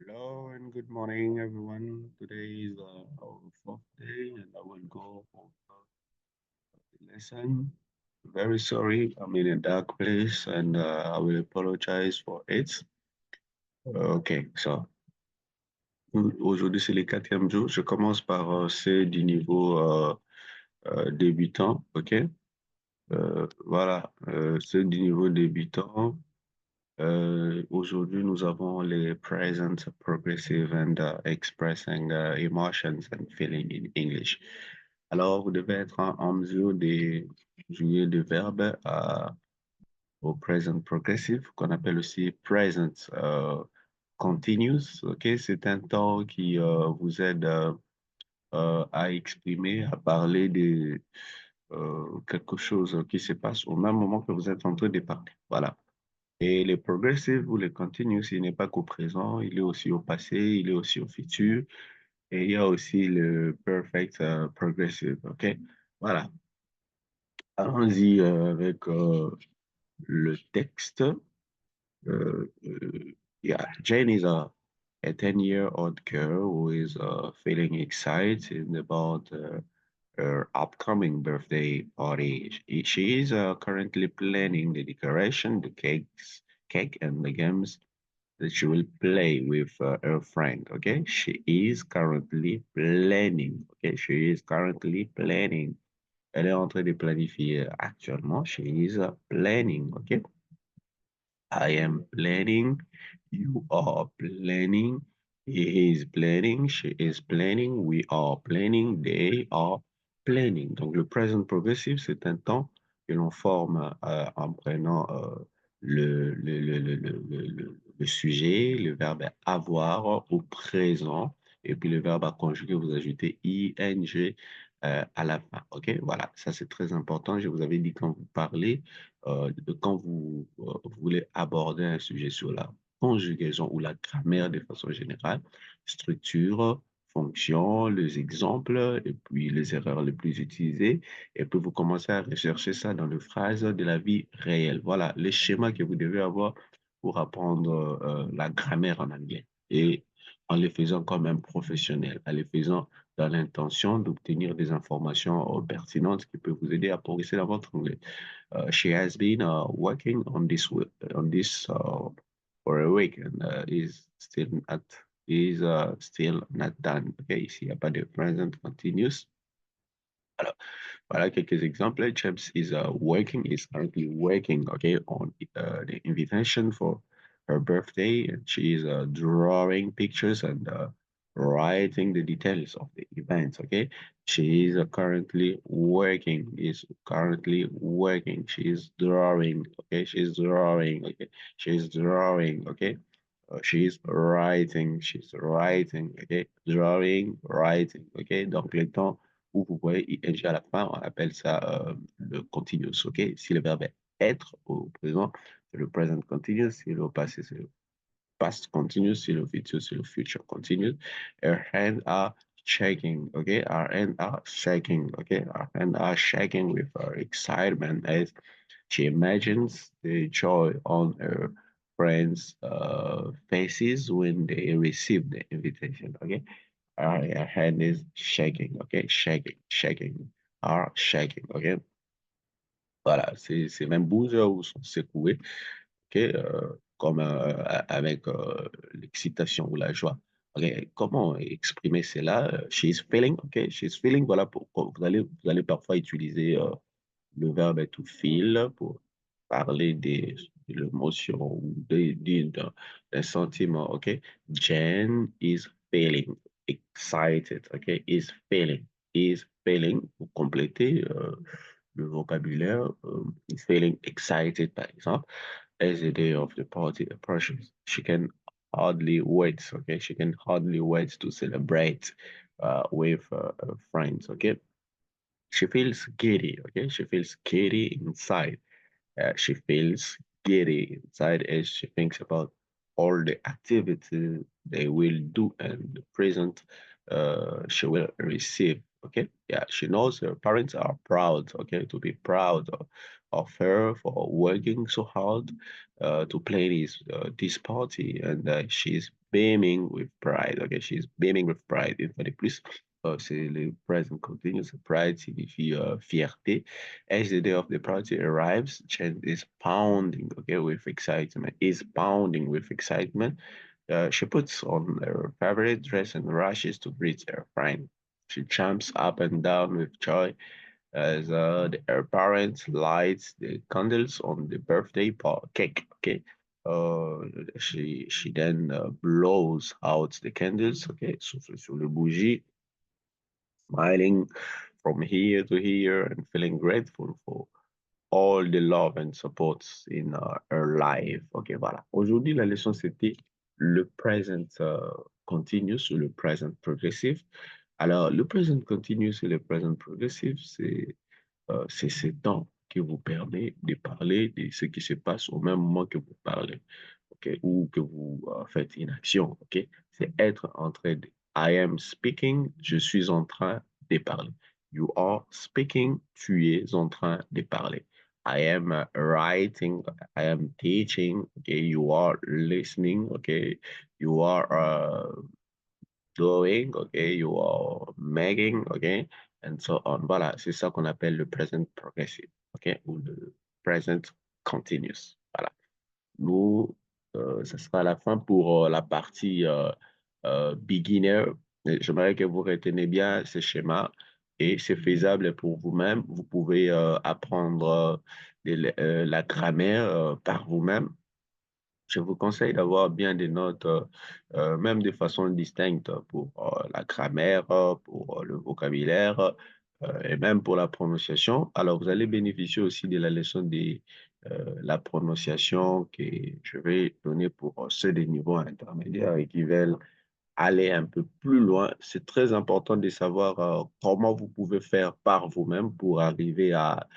Hello and good morning, everyone. Today is our fourth day, and I will go over the lesson. Very sorry, I'm in a dark place, and I will apologize for it. Ok, so aujourd'hui c'est le quatrième jour. Je commence par c'est du niveau débutant, ok? Voilà, c'est du niveau débutant. Aujourd'hui, nous avons les present, progressive, and expressing emotions and feeling in English. Alors, vous devez être en mesure de jouer des verbes au present progressive, qu'on appelle aussi present continuous. Ok, c'est un temps qui vous aide à exprimer, à parler de quelque chose qui se passe au même moment que vous êtes en train de parler. Voilà. Et le progressive ou le continuous, il n'est pas qu'au présent, il est aussi au passé, il est aussi au futur, et il y a aussi le perfect progressive, OK? Voilà. Allons-y avec le texte. Yeah, Jane is a 10-year-old girl who is feeling excited about her upcoming birthday party. She is currently planning the decoration, cake, and the games that she will play with her friend. Okay, she is currently planning. Okay, she is currently planning. Elle est en train de planifier actuellement. She is planning. Okay, I am planning. You are planning. He is planning. She is planning. We are planning. They are planning. Donc, le present progressive, c'est un temps que l'on forme en prenant le sujet, le verbe avoir au présent, et puis le verbe à conjuguer, vous ajoutez ing à la fin. OK? Voilà, ça c'est très important. Je vous avais dit quand vous parlez quand vous voulez aborder un sujet sur la conjugaison ou la grammaire de façon générale, structure, fonction, les exemples et puis les erreurs les plus utilisées. Et puis vous commencez à rechercher ça dans les phrases de la vie réelle. Voilà les schémas que vous devez avoir pour apprendre la grammaire en anglais. Et en les faisant comme un professionnel, en les faisant dans l'intention d'obtenir des informations pertinentes qui peuvent vous aider à progresser dans votre anglais. She has been working on this for a week and is still not done. Okay, ici, il n'y a pas de present continuous. Alors, voilà quelques exemples. James is currently working, okay, on the invitation for her birthday, and she is drawing pictures and writing the details of the event, okay. She is currently working. She is drawing, okay. She's drawing, okay. She's drawing, okay. She's writing, okay. Drawing, writing, okay. Donc, le temps où vous voyez ing à la fin, on appelle ça le continuous, ok? Si le verbe est être au présent, c'est le present continuous. Si le passé, c'est le past continuous. Si le futur, c'est le future continuous. Her hands are shaking, okay? Our hands are shaking, okay? Our hands are shaking with her excitement as she imagines the joy on her friends' faces when they receive the invitation, okay? Our hand is shaking, okay? Shaking, shaking, are shaking, okay? Voilà, c'est même bouger ou sont secoués, ok? Comme avec l'excitation ou la joie. Ok, comment exprimer cela? She's feeling, ok? She's feeling, voilà, vous allez parfois utiliser le verbe to feel pour parler de l'émotion ou d'un sentiment, ok? Jen is feeling excited, ok? Is feeling, pour compléter le vocabulaire, is feeling excited, par exemple, as the day of the party approaches. She can hardly wait, okay? She can hardly wait to celebrate with her friends, okay? She feels giddy, okay? She feels giddy inside. She feels giddy inside as she thinks about all the activities they will do and the present she will receive. Okay, yeah, she knows her parents are proud. Okay, to be proud of her for working so hard to play this party, and she's beaming with pride. OK, she's beaming with pride. Une fois de plus, c'est le present continuous. Pride signifie fierté. As the day of the party arrives, Chen is pounding, okay, with excitement. Is pounding with excitement. She puts on her favorite dress and rushes to greet her friend. She jumps up and down with joy as her parents light the candles on the birthday cake. Okay, uh, she then blows out the candles. Okay, souffle sur le bougie, smiling from here to here and feeling grateful for all the love and support in her life. Ok, voilà. Aujourd'hui, la leçon, c'était le present continuous ou le present progressive. Alors, le present continuous et le present progressive, c'est ce temps qui vous permet de parler de ce qui se passe au même moment que vous parlez, ok, ou que vous faites une action, ok. C'est être en train de. I am speaking, je suis en train de parler. You are speaking, tu es en train de parler. I am writing, I am teaching, okay, you are listening, okay, you are doing, okay, you are making, okay, and so on. Voilà, c'est ça qu'on appelle le present progressive, ok, ou le present continuous. Voilà. Nous, ça sera la fin pour la partie beginner. J'aimerais que vous retenez bien ce schéma et c'est faisable pour vous-même. Vous pouvez apprendre la grammaire par vous-même. Je vous conseille d'avoir bien des notes, même de façon distincte pour la grammaire, pour le vocabulaire et même pour la prononciation. Alors, vous allez bénéficier aussi de la leçon de la prononciation que je vais donner pour ceux des niveaux intermédiaires et qui veulent aller un peu plus loin. C'est très important de savoir comment vous pouvez faire par vous-même pour arriver à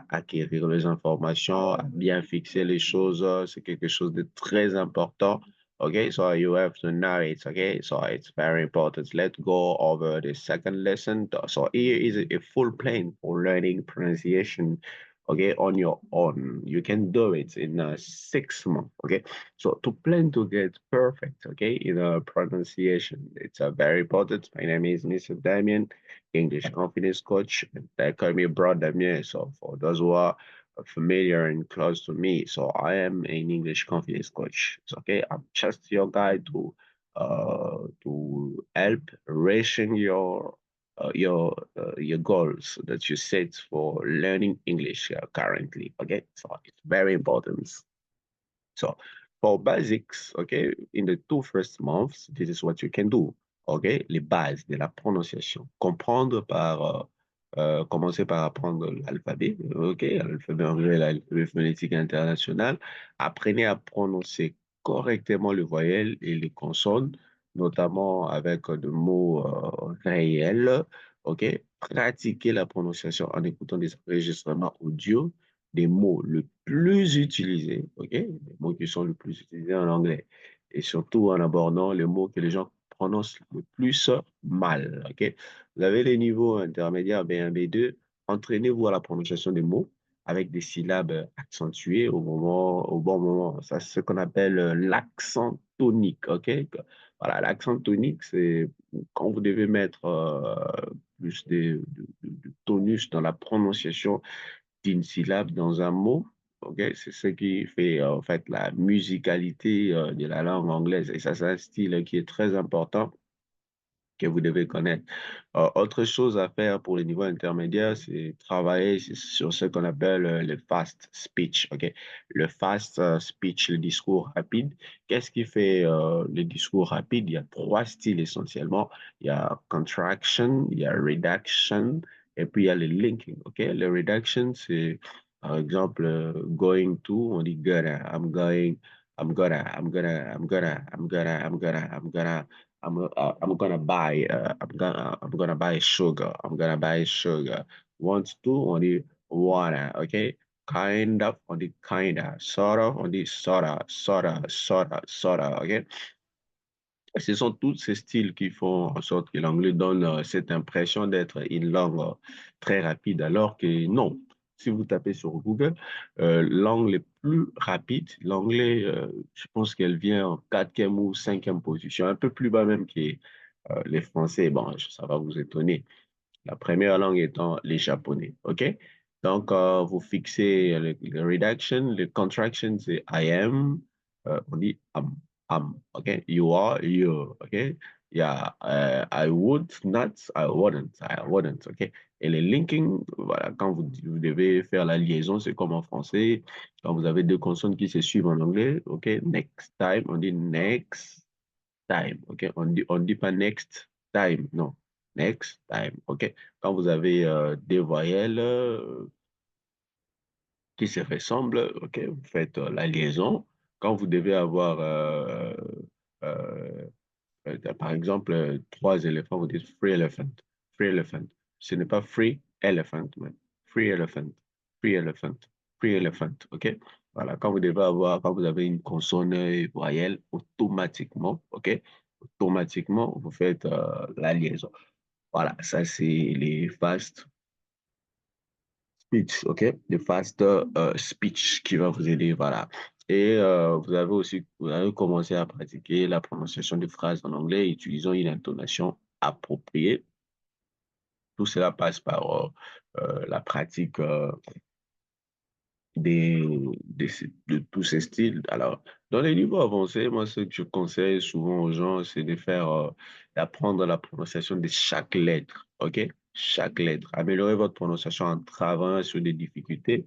acquérir les informations, à bien fixer les choses. C'est quelque chose de très important. Okay, so you have to know it. Okay, so it's very important. Let's go over the second lesson. So here is a full plan for learning pronunciation. Okay, on your own. You can do it in 6 months. Okay, so to plan to get perfect. Okay, in a pronunciation, it's a very important. My name is Mr. Damien. English confidence coach. They call me Bro Damien. So for those who are familiar and close to me, so I am an English confidence coach. So, okay, I'm just your guide to help reaching your goals that you set for learning English currently. Okay, so it's very important. So for basics, okay, in the 2 first months, this is what you can do. Okay, les bases de la prononciation. Comprendre commencer par apprendre l'alphabet, ok, l'alphabet anglais, l'alphabet phonétique international. Apprenez à prononcer correctement les voyelles et les consonnes, notamment avec des mots réels. Ok, pratiquez la prononciation en écoutant des enregistrements audio des mots le plus utilisés, ok? Les mots qui sont le plus utilisés en anglais. Et surtout en abordant les mots que les gens prononcent le plus mal, ok? Vous avez les niveaux intermédiaires B1, B2. Entraînez-vous à la prononciation des mots avec des syllabes accentuées au bon moment. Ça, c'est ce qu'on appelle l'accent tonique, ok? Voilà, l'accent tonique, c'est quand vous devez mettre plus de tonus dans la prononciation d'une syllabe dans un mot. Ok, c'est ce qui fait en fait la musicalité de la langue anglaise. Et ça, c'est un style qui est très important que vous devez connaître. Autre chose à faire pour les niveaux intermédiaires, c'est travailler sur ce qu'on appelle le fast speech. Ok, le fast speech, le discours rapide. Qu'est-ce qui fait le discours rapide? Il y a 3 styles essentiellement. Il y a contraction, il y a reduction, et puis il y a le linking. Ok, le reduction, c'est par exemple going to, on dit gonna, I'm going, I'm gonna. I'm gonna buy I'm gonna buy sugar. I'm gonna buy sugar. Want to on the water, okay? Kind of on the kinda, sort of on the sorta, okay? Ce sont tous ces styles qui font en sorte que l'anglais donne cette impression d'être une langue très rapide, alors que non. Si vous tapez sur Google, langue les plus rapide. L'anglais, je pense qu'elle vient en quatrième ou cinquième position, un peu plus bas même que les Français. Bon, ça va vous étonner. La première langue étant les Japonais. OK? Donc, vous fixez le reduction, le contraction, c'est I am, on dit am. OK? You are, you. OK? Yeah, I would not, I wouldn't. OK? Et le linking, voilà, quand vous devez faire la liaison, c'est comme en français. Quand vous avez deux consonnes qui se suivent en anglais, OK? Next time, on dit next time. OK? On dit pas next time, non. Next time. OK? Quand vous avez des voyelles qui se ressemblent, OK? Vous faites la liaison. Quand vous devez avoir, euh, par exemple, trois éléphants, vous dites free elephant. Free elephant. Ce n'est pas free elephant, mais free elephant. Free elephant. Free elephant. OK? Voilà. Quand vous avez une consonne et voyelle, automatiquement, OK? Automatiquement, vous faites la liaison. Voilà, ça c'est les fast speech, ok? Les fast speech qui va vous aider, voilà. Et vous avez commencé à pratiquer la prononciation des phrases en anglais utilisant une intonation appropriée. Tout cela passe par la pratique des, de tous ces styles. Alors, dans les niveaux avancés, moi, ce que je conseille souvent aux gens, c'est de faire, d'apprendre la prononciation de chaque lettre, OK? Chaque lettre. Améliorer votre prononciation en travaillant sur des difficultés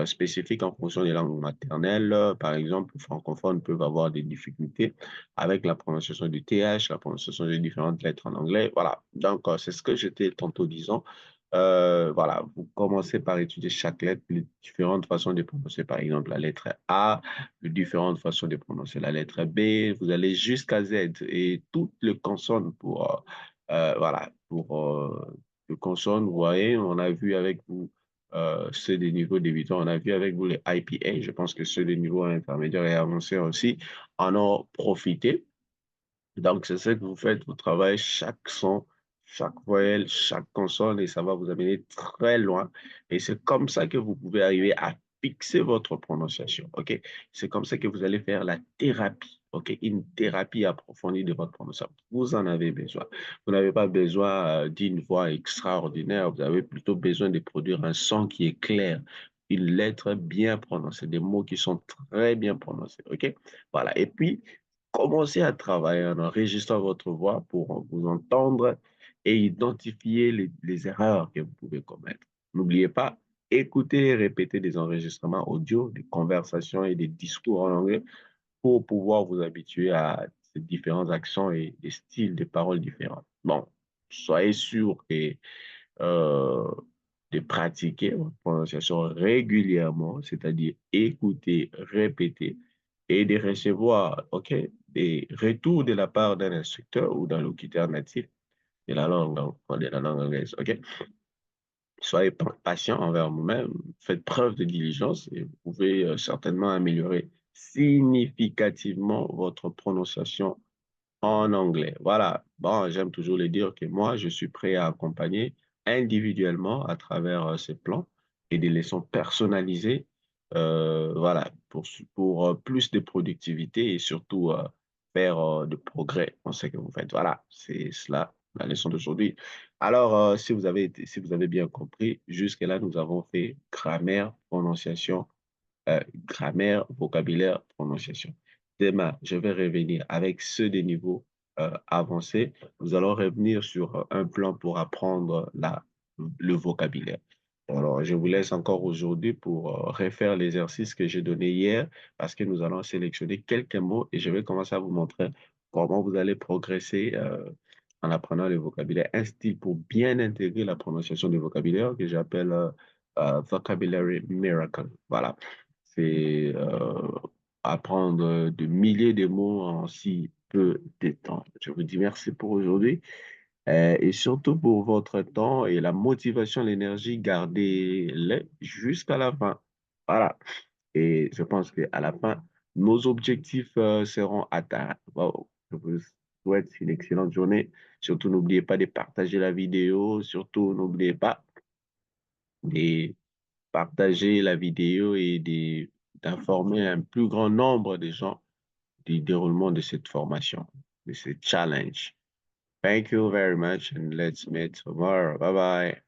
spécifiques en fonction des langues maternelles. Par exemple, les francophones peuvent avoir des difficultés avec la prononciation du TH, la prononciation des différentes lettres en anglais. Voilà. Donc, c'est ce que j'étais tantôt disant. Voilà, vous commencez par étudier chaque lettre, les différentes façons de prononcer, par exemple, la lettre A, les différentes façons de prononcer la lettre B. Vous allez jusqu'à Z et toutes les consonnes voilà, pour les consonnes, vous voyez, on a vu avec vous ceux des niveaux débutants, on a vu avec vous les IPA. Je pense que ceux des niveaux intermédiaires et avancés aussi en ont profité. Donc, c'est ce que vous faites, vous travaillez chaque son, chaque voyelle, chaque consonne, et ça va vous amener très loin. Et c'est comme ça que vous pouvez arriver à fixer votre prononciation, OK? C'est comme ça que vous allez faire la thérapie, OK? Une thérapie approfondie de votre prononciation. Vous en avez besoin. Vous n'avez pas besoin d'une voix extraordinaire, vous avez plutôt besoin de produire un son qui est clair, une lettre bien prononcée, des mots qui sont très bien prononcés, OK? Voilà. Et puis, commencez à travailler en enregistrant votre voix pour vous entendre et identifier les erreurs que vous pouvez commettre. N'oubliez pas, écoutez et répétez des enregistrements audio, des conversations et des discours en anglais pour pouvoir vous habituer à ces différents accents et des styles de paroles différents. Bon, soyez sûr que euh, de pratiquer votre prononciation régulièrement, c'est-à-dire écouter, répéter et de recevoir, OK, des retours de la part d'un instructeur ou d'un locuteur natif de la langue anglaise, OK? Soyez patient envers vous-même, faites preuve de diligence et vous pouvez certainement améliorer significativement votre prononciation en anglais. Voilà. Bon, j'aime toujours le dire que moi, je suis prêt à accompagner individuellement à travers ces plans et des leçons personnalisées, voilà, pour plus de productivité et surtout faire de progrès dans ce que vous faites. Voilà, c'est cela la leçon d'aujourd'hui. Alors, si vous avez bien compris, jusque-là, nous avons fait grammaire, prononciation, grammaire, vocabulaire, prononciation. Demain, je vais revenir avec ceux des niveaux avancés. Nous allons revenir sur un plan pour apprendre le vocabulaire. Alors, je vous laisse encore aujourd'hui pour refaire l'exercice que j'ai donné hier parce que nous allons sélectionner quelques mots et je vais commencer à vous montrer comment vous allez progresser en apprenant le vocabulaire. Un style pour bien intégrer la prononciation du vocabulaire que j'appelle Vocabulary Miracle. Voilà. C'est apprendre de milliers de mots en si peu de temps. Je vous dis merci pour aujourd'hui et surtout pour votre temps et la motivation, l'énergie, gardez-les jusqu'à la fin. Voilà. Et je pense qu'à la fin, nos objectifs seront atteints. Wow. Je vous souhaite une excellente journée. Surtout, n'oubliez pas de partager la vidéo. Surtout, n'oubliez pas de partager la vidéo et de d'informer un plus grand nombre de gens du déroulement de cette formation, de ce challenge. Thank you very much and let's meet tomorrow. Bye bye.